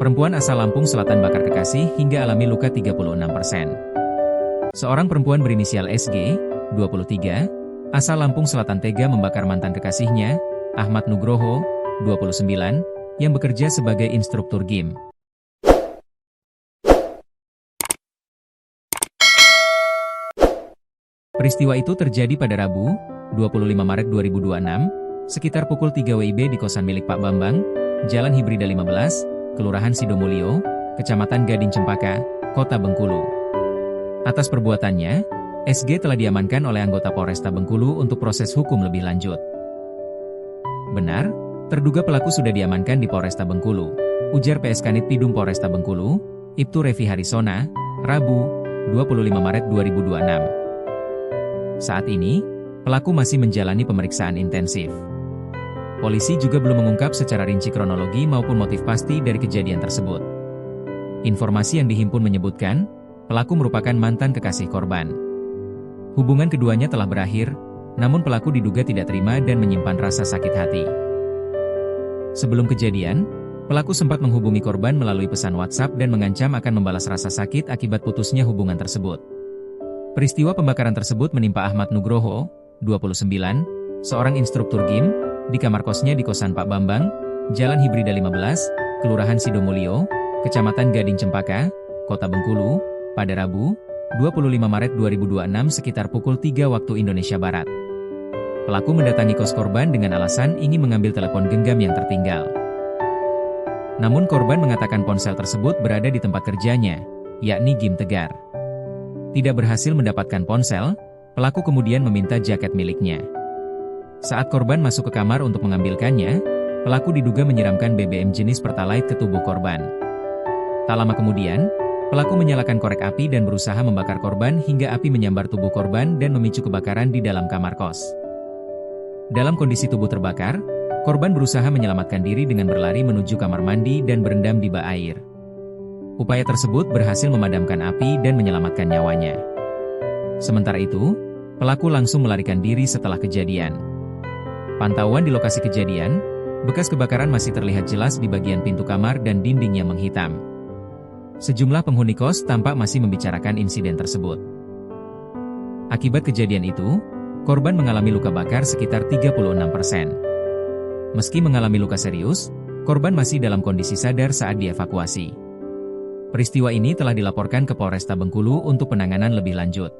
Perempuan asal Lampung Selatan bakar kekasih hingga alami luka 36%. Seorang perempuan berinisial SG, 23, asal Lampung Selatan tega membakar mantan kekasihnya, Ahmad Nugroho, 29, yang bekerja sebagai instruktur gym. Peristiwa itu terjadi pada Rabu, 25 Maret 2026, sekitar pukul 3 WIB di kosan milik Pak Bambang, Jalan Hibrida 15, Kelurahan Sidomulyo, Kecamatan Gading Cempaka, Kota Bengkulu. Atas perbuatannya, SG telah diamankan oleh anggota Polresta Bengkulu untuk proses hukum lebih lanjut. Benar, terduga pelaku sudah diamankan di Polresta Bengkulu, ujar PSKanit Pidum Polresta Bengkulu, Ibtu Revi Harisona, Rabu, 25 Maret 2026. Saat ini, pelaku masih menjalani pemeriksaan intensif. Polisi juga belum mengungkap secara rinci kronologi maupun motif pasti dari kejadian tersebut. Informasi yang dihimpun menyebutkan, pelaku merupakan mantan kekasih korban. Hubungan keduanya telah berakhir, namun pelaku diduga tidak terima dan menyimpan rasa sakit hati. Sebelum kejadian, pelaku sempat menghubungi korban melalui pesan WhatsApp dan mengancam akan membalas rasa sakit akibat putusnya hubungan tersebut. Peristiwa pembakaran tersebut menimpa Ahmad Nugroho, 29, seorang instruktur gym, di kamar kosnya di kosan Pak Bambang, Jalan Hibrida 15, Kelurahan Sidomulyo, Kecamatan Gading Cempaka, Kota Bengkulu, pada Rabu, 25 Maret 2026 sekitar pukul 3 waktu Indonesia Barat. Pelaku mendatangi kos korban dengan alasan ingin mengambil telepon genggam yang tertinggal. Namun korban mengatakan ponsel tersebut berada di tempat kerjanya, yakni Gym Tegar. Tidak berhasil mendapatkan ponsel, pelaku kemudian meminta jaket miliknya. Saat korban masuk ke kamar untuk mengambilkannya, pelaku diduga menyiramkan BBM jenis Pertalite ke tubuh korban. Tak lama kemudian, pelaku menyalakan korek api dan berusaha membakar korban hingga api menyambar tubuh korban dan memicu kebakaran di dalam kamar kos. Dalam kondisi tubuh terbakar, korban berusaha menyelamatkan diri dengan berlari menuju kamar mandi dan berendam di bak air. Upaya tersebut berhasil memadamkan api dan menyelamatkan nyawanya. Sementara itu, pelaku langsung melarikan diri setelah kejadian. Pantauan di lokasi kejadian, bekas kebakaran masih terlihat jelas di bagian pintu kamar dan dinding yang menghitam. Sejumlah penghuni kos tampak masih membicarakan insiden tersebut. Akibat kejadian itu, korban mengalami luka bakar sekitar 36%. Meski mengalami luka serius, korban masih dalam kondisi sadar saat dievakuasi. Peristiwa ini telah dilaporkan ke Polresta Bengkulu untuk penanganan lebih lanjut.